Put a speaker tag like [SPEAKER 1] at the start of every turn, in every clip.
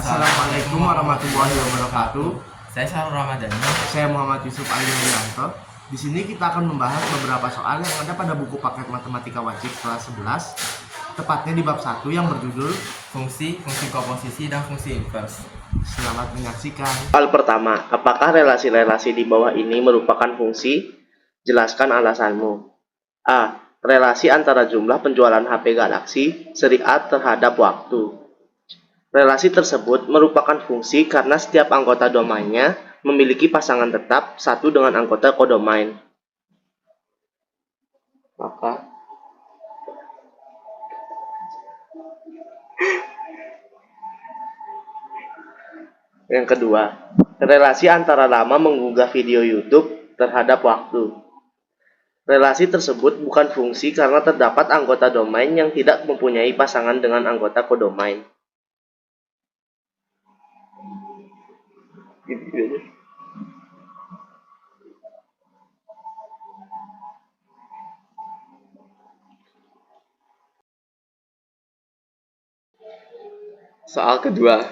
[SPEAKER 1] Assalamualaikum warahmatullahi wabarakatuh.
[SPEAKER 2] Saya Syarul Ramadhani.
[SPEAKER 1] Saya Muhammad Yusuf Ali Wiranto. Di sini kita akan membahas beberapa soal yang ada pada buku paket matematika wajib kelas 11, tepatnya di bab 1 yang berjudul
[SPEAKER 2] Fungsi, fungsi komposisi, dan fungsi invers.
[SPEAKER 1] Selamat menyaksikan.
[SPEAKER 3] Soal pertama, apakah relasi-relasi di bawah ini merupakan fungsi? Jelaskan alasanmu. A. Relasi antara jumlah penjualan HP Galaxy seri A terhadap waktu. Relasi tersebut merupakan fungsi karena setiap anggota domainnya memiliki pasangan tetap satu dengan anggota kodomain. Maka yang kedua, relasi antara lama mengunggah video YouTube terhadap waktu. Relasi tersebut bukan fungsi karena terdapat anggota domain yang tidak mempunyai pasangan dengan anggota kodomain.
[SPEAKER 4] Soal kedua,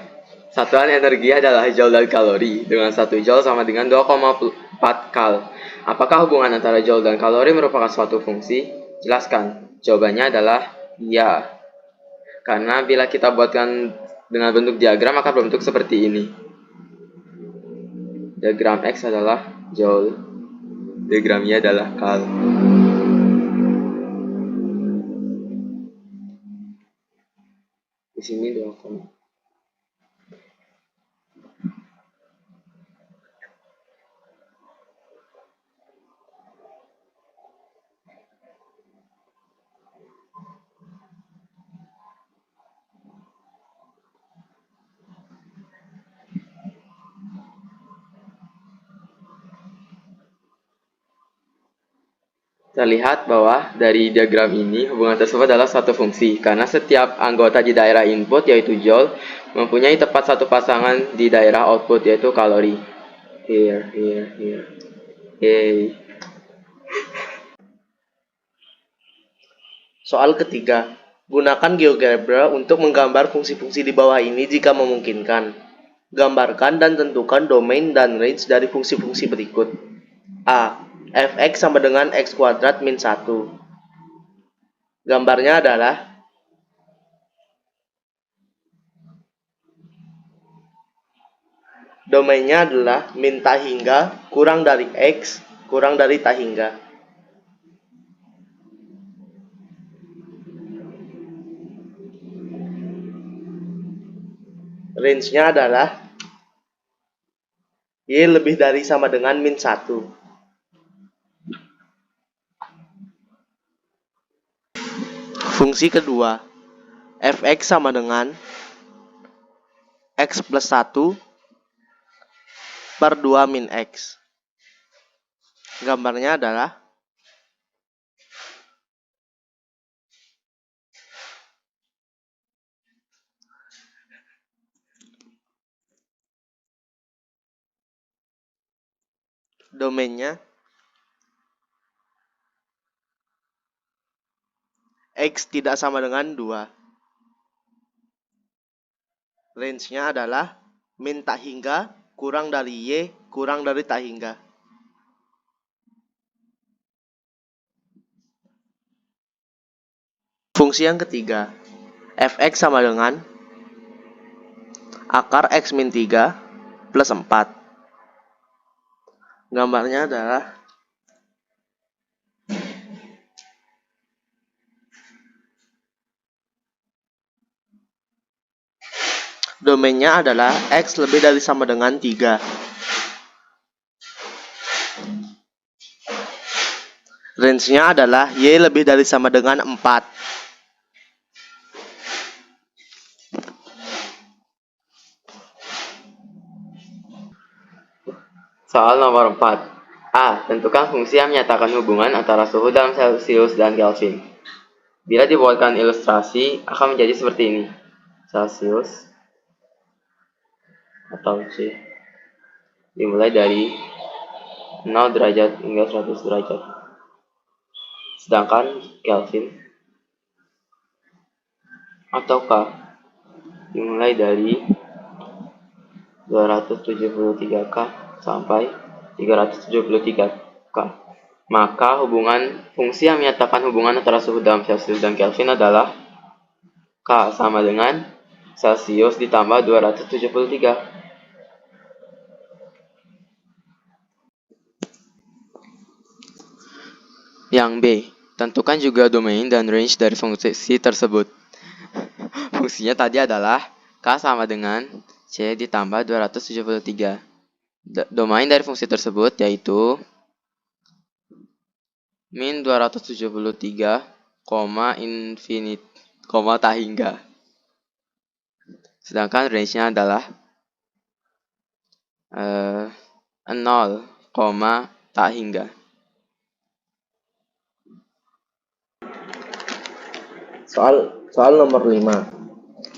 [SPEAKER 4] satuan energi adalah joule dan kalori, dengan 1 joule sama dengan 2,4 kal. Apakah hubungan antara joule dan kalori merupakan suatu fungsi? Jelaskan. Jawabannya adalah ya. Karena bila kita buatkan dengan bentuk diagram akan berbentuk seperti ini. Diagram X adalah joule, diagram Y adalah kal. Di sini 2, kita lihat bahwa dari diagram ini hubungan tersebut adalah suatu fungsi karena setiap anggota di daerah input yaitu joule mempunyai tepat satu pasangan di daerah output yaitu kalori. Here. Yay.
[SPEAKER 3] Soal ketiga, gunakan GeoGebra untuk menggambar fungsi-fungsi di bawah ini jika memungkinkan. Gambarkan dan tentukan domain dan range dari fungsi-fungsi berikut. A. Fx sama dengan x kuadrat min 1. Gambarnya adalah domainnya adalah min tak hingga kurang dari x kurang dari tak hingga. Range-nya adalah y lebih dari sama dengan min 1. Fungsi kedua, fx sama dengan x plus 1 per 2 min x. Gambarnya adalah domainnya x tidak sama dengan 2. Range-nya adalah min tak hingga kurang dari y kurang dari tak hingga. Fungsi yang ketiga, fx sama dengan akar x min 3 plus 4. Gambarnya adalah domainnya adalah x lebih dari sama dengan 3. Range-nya adalah y lebih dari sama dengan 4.
[SPEAKER 4] Soal nomor 4. A. Tentukan fungsi yang menyatakan hubungan antara suhu dalam Celcius dan Kelvin. Bila dibuatkan ilustrasi akan menjadi seperti ini. Celcius atau C dimulai dari 0 derajat hingga 100 derajat. Sedangkan Kelvin atau K dimulai dari 273K sampai 373K. Maka hubungan fungsi yang menyatakan hubungan antara suhu dalam Celcius dan Kelvin adalah K sama dengan Celcius ditambah 273. Yang B, tentukan juga domain dan range dari fungsi tersebut. Fungsinya tadi adalah K sama dengan C ditambah 273. Domain dari fungsi tersebut yaitu min 273, infinite, tak hingga. Sedangkan range-nya adalah 0, tak hingga.
[SPEAKER 3] Soal nomor 5.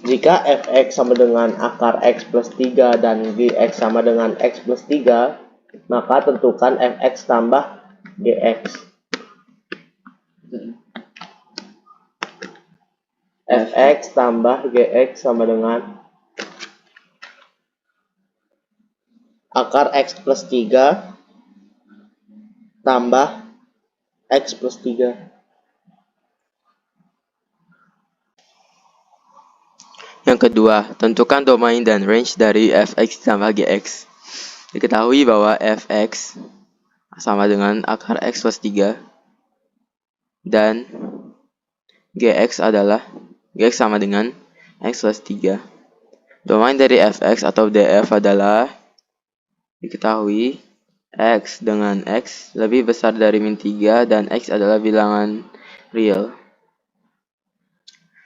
[SPEAKER 3] Jika fx sama dengan akar x plus 3 dan gx sama dengan x plus 3, maka tentukan fx tambah gx. Fx tambah gx sama dengan akar x plus 3 tambah x plus 3.
[SPEAKER 4] Yang kedua, tentukan domain dan range dari fx ditambah gx. Diketahui bahwa fx sama dengan akar x plus 3 dan gx sama dengan x plus 3. Domain dari fx atau df adalah diketahui x dengan x lebih besar dari min 3 dan x adalah bilangan real.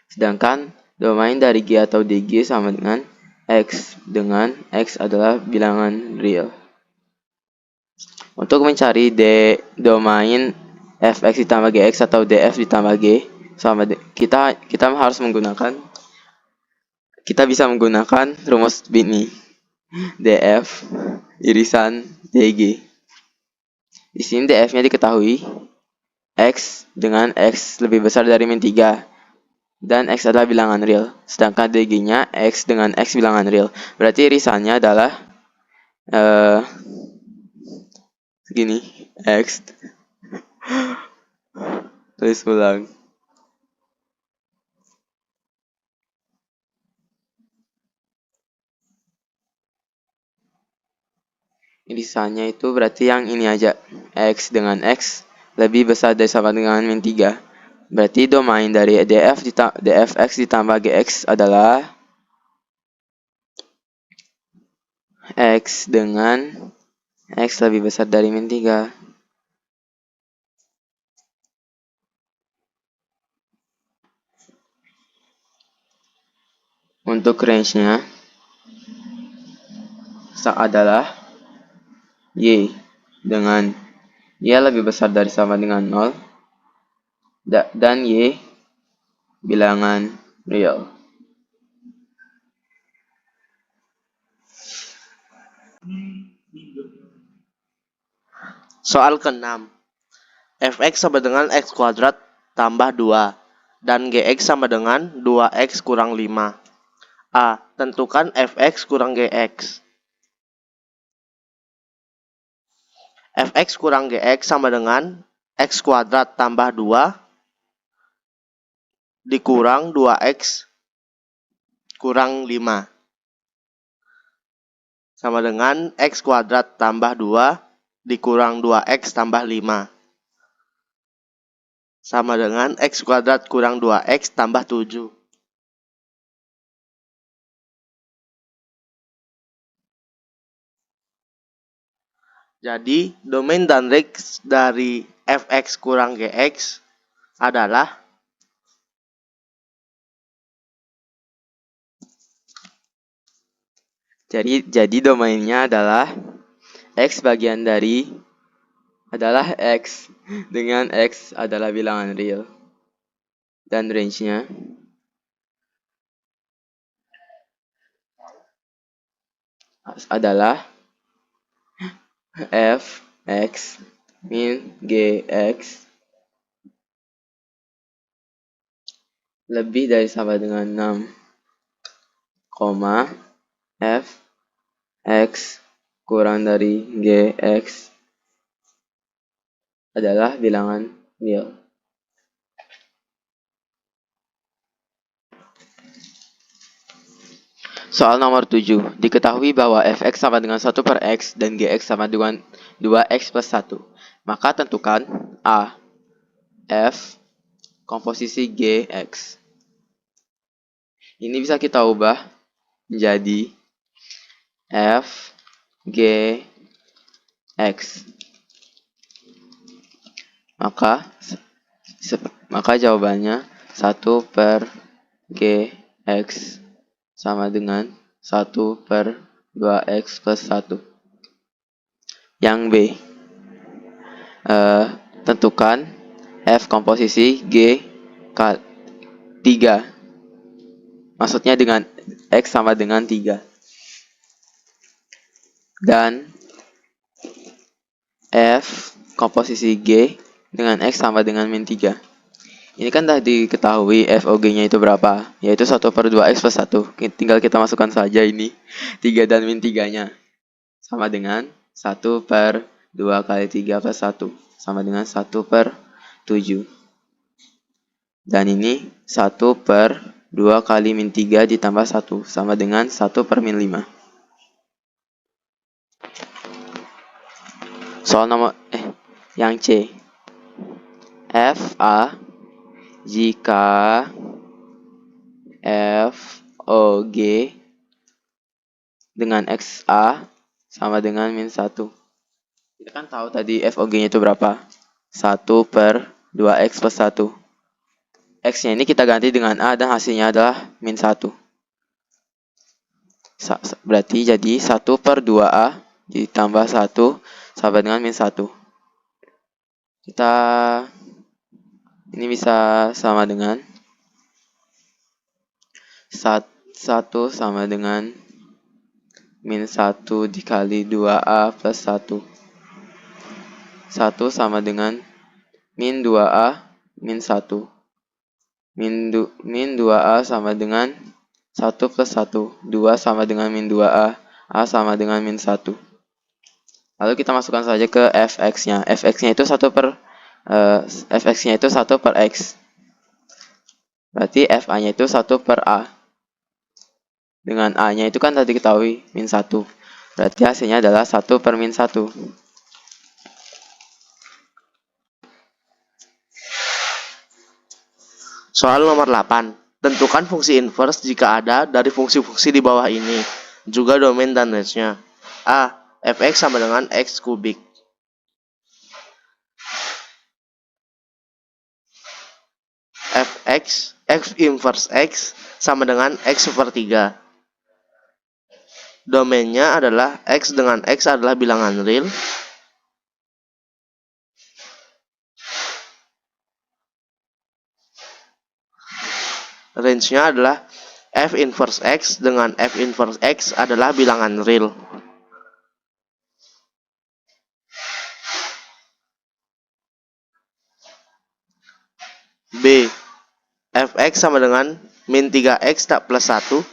[SPEAKER 4] Sedangkan domain dari g atau dg sama dengan x dengan x adalah bilangan real. Untuk mencari domain fx ditambah gx atau df ditambah g kita harus bisa menggunakan rumus ini. df irisan dg. Di sini df-nya diketahui x dengan x lebih besar dari min 3 dan x adalah bilangan real. Sedangkan dg-nya x dengan x bilangan real. Berarti irisannya adalah segini, x. Tulis ulang. Irisannya itu berarti yang ini aja. X dengan X lebih besar dari sama dengan min 3. Berarti domain dari dfx ditambah gx adalah X dengan X lebih besar dari min 3. Untuk range-nya adalah Y dengan Y lebih besar dari sama dengan 0 dan Y bilangan real.
[SPEAKER 3] Soal ke-6. Fx sama dengan x kuadrat tambah 2 dan gx sama dengan 2x kurang 5. A. Tentukan fx kurang gx. Fx kurang gx sama dengan x kuadrat tambah 2 dikurang 2x kurang 5 sama dengan x kuadrat tambah 2 dikurang 2x tambah 5 sama dengan x kuadrat kurang 2x tambah 7. Jadi, domain dan range dari fx kurang gx adalah
[SPEAKER 4] Jadi domainnya adalah X bagian dari adalah X dengan X adalah bilangan real. Dan range-nya adalah f x min gx lebih dari sama dengan 6, f X kurang dari GX adalah bilangan real. Soal nomor 7. Diketahui bahwa fx sama dengan 1 per x dan gx sama dengan 2x plus 1. Maka tentukan a. F komposisi gx. Ini bisa kita ubah menjadi f g x. Maka jawabannya 1 per gx sama dengan 1 per 2x plus 1. Yang B, tentukan f komposisi g 3. Maksudnya dengan x sama dengan 3. Dan f komposisi g dengan x sama dengan min 3. Ini kan dah diketahui FOG-nya itu berapa, yaitu 1 per 2x plus 1. Tinggal kita masukkan saja ini, 3 dan min 3-nya. Sama dengan 1 per 2 kali 3 plus 1. Sama dengan 1 per 7. Dan ini 1 per 2 kali min 3 ditambah 1. Sama dengan 1 per min 5. Soal nomor yang C. FA jika FOG dengan XA sama dengan min 1. Kita kan tahu tadi FOG-nya itu berapa? 1 per 2X plus 1. X-nya ini kita ganti dengan A dan hasilnya adalah min 1. Berarti jadi 1 per 2A ditambah 1 sama dengan min 1. Ini bisa sama dengan 1 sama dengan min 1 dikali 2A plus 1. 1 sama dengan min 2A min 1. Min 2A sama dengan 1 plus 1. 2 sama dengan min 2A. A sama dengan min 1. Lalu kita masukkan saja ke fx-nya. Fx-nya itu 1 per x. Berarti fa-nya itu 1 per a. Dengan a-nya itu kan tadi diketahui min 1. Berarti hasilnya adalah 1 per min 1.
[SPEAKER 3] Soal nomor 8. Tentukan fungsi inverse jika ada dari fungsi-fungsi di bawah ini. Juga domain dan range-nya. A. Fx sama dengan x kubik. F inverse x sama dengan x super 3. Domainnya adalah x dengan x adalah bilangan real. Range-nya adalah f inverse x dengan f inverse x adalah bilangan real. B. Fx sama dengan min 3x tak plus 1.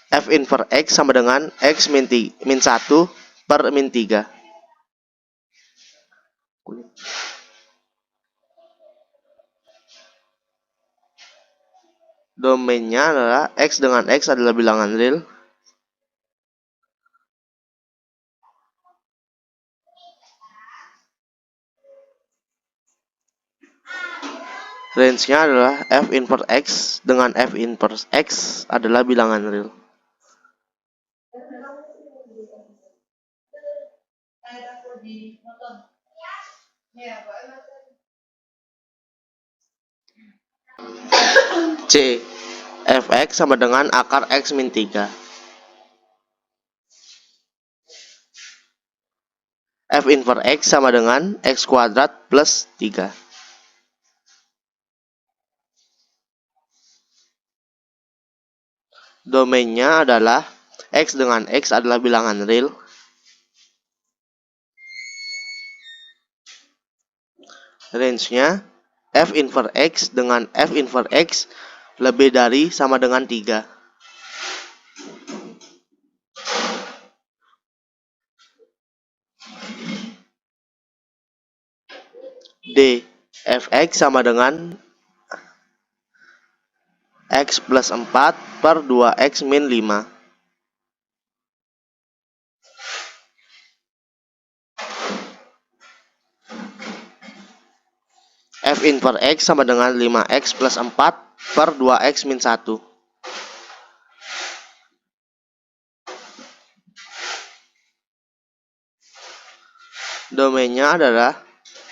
[SPEAKER 3] F inverse x sama dengan x min 1 per min 3. Domainnya adalah x dengan x adalah bilangan real. Range-nya adalah f inverse x dengan f inverse x adalah bilangan real. C. Fx sama dengan akar x min 3. F inverse x sama dengan x kuadrat plus 3. Domainnya adalah x dengan x adalah bilangan real. Range-nya f inverse x dengan f inverse x lebih dari sama dengan 3. D. Fx sama dengan x plus 4 per 2x min 5. F inverse x sama dengan 5x plus 4 per 2x min 1. Domainnya adalah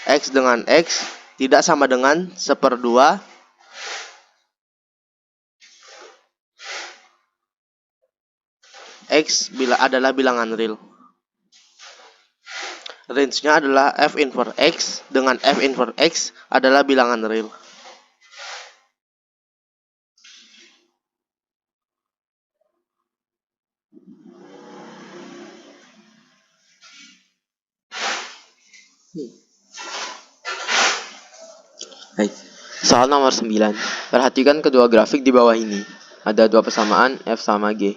[SPEAKER 3] x dengan x tidak sama dengan 1/2 x adalah bilangan real. Range-nya adalah f inverse x dengan f inverse x adalah bilangan real.
[SPEAKER 4] Baik. Soal nomor 9. Perhatikan kedua grafik di bawah ini. Ada dua persamaan f sama g.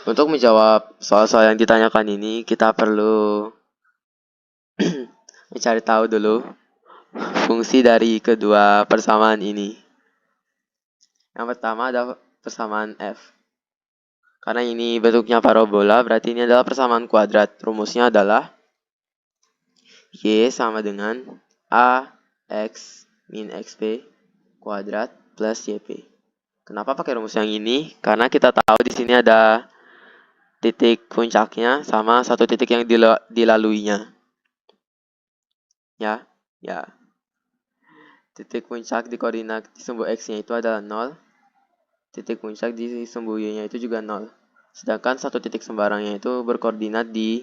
[SPEAKER 4] Untuk menjawab soal-soal yang ditanyakan ini, kita perlu mencari tahu dulu fungsi dari kedua persamaan ini. Yang pertama adalah persamaan f. Karena ini bentuknya parabola, berarti ini adalah persamaan kuadrat. Rumusnya adalah y sama dengan a x min xp kuadrat plus yp. Kenapa pakai rumus yang ini? Karena kita tahu di sini ada titik puncaknya sama satu titik yang dilaluinya. Ya. Titik puncak di koordinat di sumbu x-nya itu adalah 0. Titik puncak di sumbu y-nya itu juga 0. Sedangkan satu titik sembarangnya itu berkoordinat di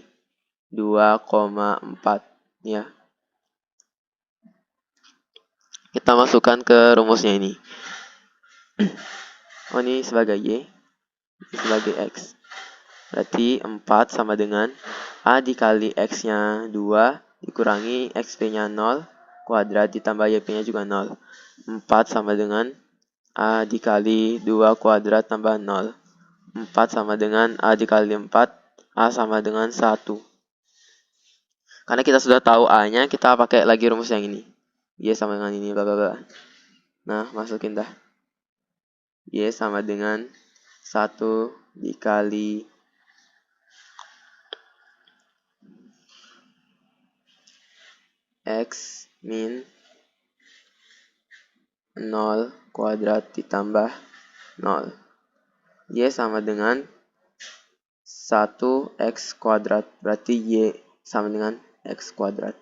[SPEAKER 4] 2,4. Ya. Kita masukkan ke rumusnya ini. Oh, ini sebagai y, ini sebagai x. Berarti 4 sama dengan a dikali x-nya 2 dikurangi xp-nya 0 kuadrat ditambah yp-nya juga 0. 4 sama dengan a dikali 2 kuadrat tambah 0. 4 sama dengan a dikali 4, a sama dengan 1. Karena kita sudah tahu a-nya, kita pakai lagi rumus yang ini. Y sama dengan ini, bla bla bla. Nah, masukin dah. Y sama dengan 1 dikali x min 0 kuadrat ditambah 0. Y sama dengan 1x kuadrat. Berarti Y sama dengan x kuadrat.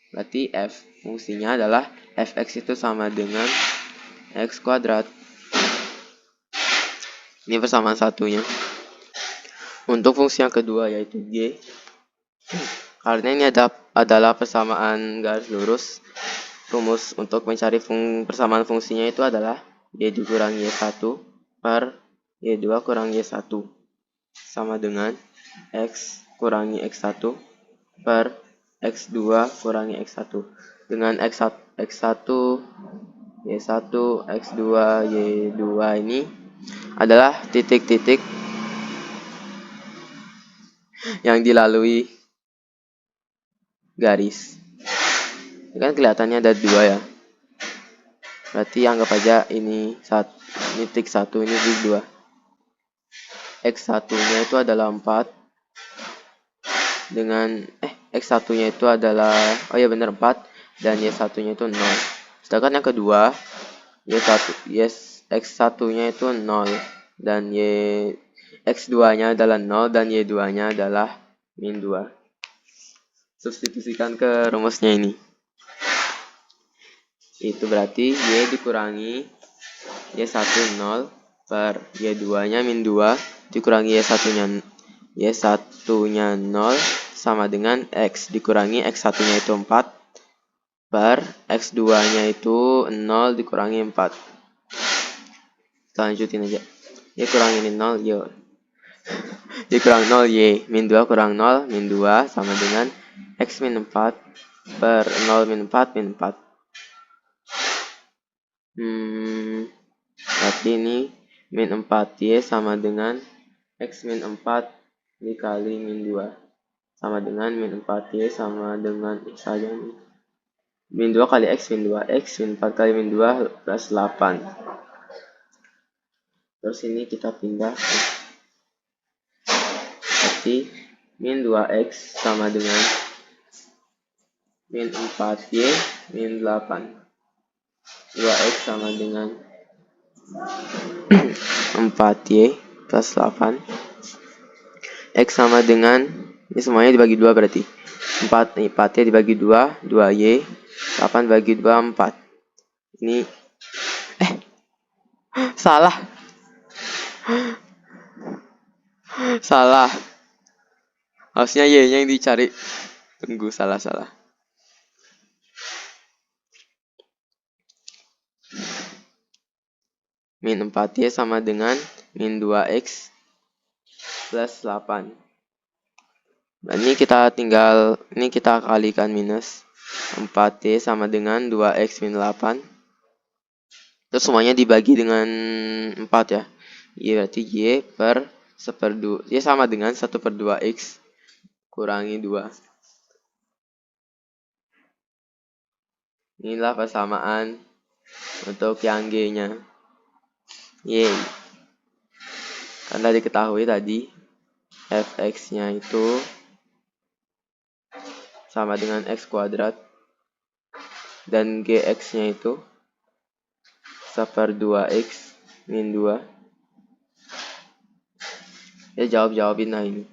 [SPEAKER 4] Berarti f fungsinya adalah fx itu sama dengan x kuadrat. Ini persamaan satunya. Untuk fungsi yang kedua yaitu g. Karena ini adalah persamaan garis lurus. Rumus untuk mencari persamaan fungsinya itu adalah y dikurangi y1 per y2 kurang y1 sama dengan x kurangi x1 per x2 kurangi x1. Dengan x1, y1, x2, y2 ini adalah titik-titik yang dilalui garis. Ini kan kelihatannya ada 2 ya. Berarti anggap aja ini titik 1, ini titik 2. X1-nya itu adalah 4 dengan X1-nya itu adalah 4 dan Y1-nya itu 0. Sedangkan yang kedua X1-nya itu 0 dan X2-nya adalah 0 dan Y2-nya adalah min 2. Substitusikan ke rumusnya ini. Itu berarti Y dikurangi Y1 0 per Y2-nya min 2 dikurangi Y1-nya 0 sama dengan X dikurangi X1-nya itu 4 per X2-nya itu 0 dikurangi 4. Kita lanjutin aja. Y kurang ini 0, Y. Y kurang 0, Y min 2 kurang 0, min 2 sama dengan X min 4 per 0 min 4 min 4. Berarti ini min 4y sama dengan x min 4 dikali min 2 sama dengan min 4y sama dengan x aja nih. Min 2 kali x min 2, x min 4 kali min 2 plus 8. Terus ini kita pindah. Berarti min 2x sama dengan min 4y min 8. 2x sama dengan 4y plus 8. X sama dengan, ini semuanya dibagi 2 berarti 4y dibagi 2, 2y, 8 bagi 2, 4. Ini salah harusnya y nya yang dicari. Tunggu, salah min 4y sama dengan min 2x plus 8. Nah, ini kita kalikan minus 4y sama dengan 2x min 8. Terus semuanya dibagi dengan 4 ya. Y berarti y per 1/2. Y sama dengan 1/2x kurangi 2. Inilah persamaan untuk yang G-nya. Y. Karena diketahui tadi fx-nya itu sama dengan x kuadrat dan gx-nya itu 1/2x min 2. Ya jawabin lah ini.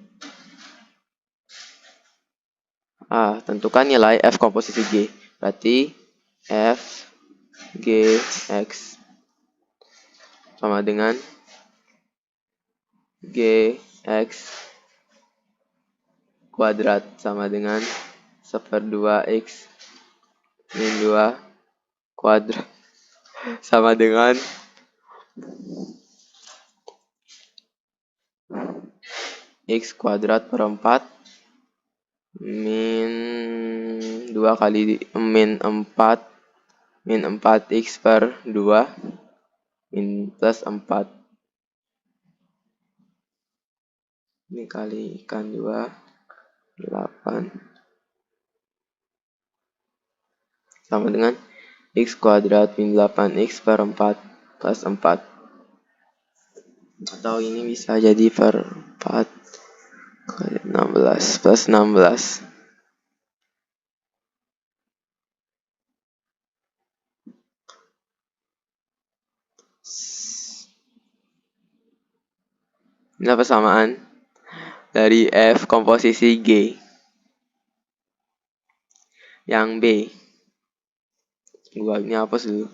[SPEAKER 4] Tentukan nilai f komposisi G. Berarti f gx sama dengan gx kuadrat sama dengan 1/2x min 2 kuadrat sama dengan x kuadrat per 4 min 2 kali min 4x per 2 min plus 4. Ini kalikan 2, 8 sama dengan x kuadrat min 8x per 4 plus 4. Atau ini bisa jadi per 4 kali 16 plus 16. Inilah persamaan dari F komposisi G. Yang B. Gua ini hapus dulu.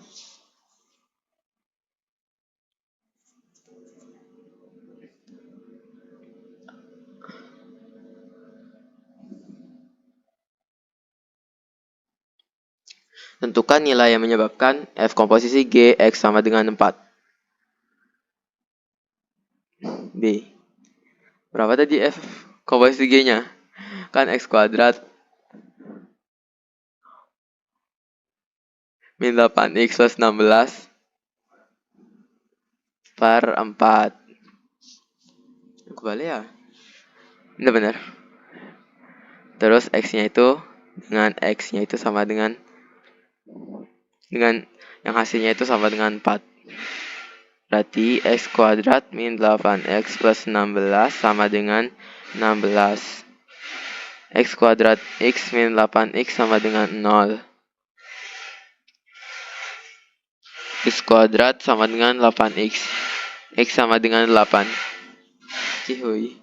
[SPEAKER 4] Tentukan nilai yang menyebabkan F komposisi G X sama dengan 4. B. Berapa tadi F komposisi G-nya? Kan X kuadrat min 8x plus 16 per 4. Kebalik ya? Benar. Terus X-nya itu dengan X-nya itu sama dengan yang hasilnya itu sama dengan 4. Berarti X kuadrat min 8x plus 16 sama dengan 16. X kuadrat X min 8x sama dengan 0. X kuadrat sama dengan 8x. X sama dengan 8. Cihuy.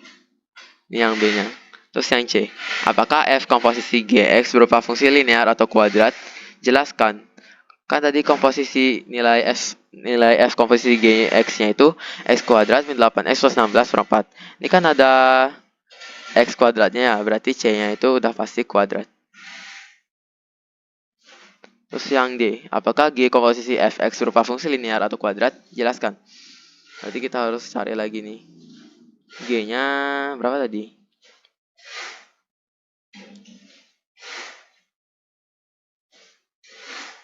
[SPEAKER 4] Ini yang B-nya. Terus yang C. Apakah F komposisi Gx berupa fungsi linear atau kuadrat? Jelaskan. Kan tadi komposisi nilai F komposisi Gx-nya itu X kuadrat min 8x plus 16 per 4. Ini kan ada X kuadratnya ya. Berarti C-nya itu udah pasti kuadrat. Terus yang D, apakah G komposisi fx berupa fungsi linear atau kuadrat? Jelaskan. Berarti kita harus cari lagi nih. G-nya berapa tadi?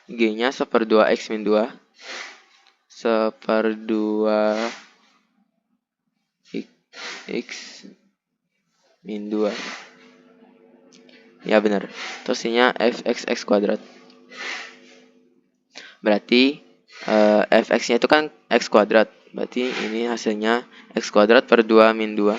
[SPEAKER 4] G-nya 1/2 X min 2. 1/2 X min 2. Ya benar. Terus ininya fx kuadrat. Berarti fx-nya itu kan x kuadrat. Berarti ini hasilnya x kuadrat per 2 min 2.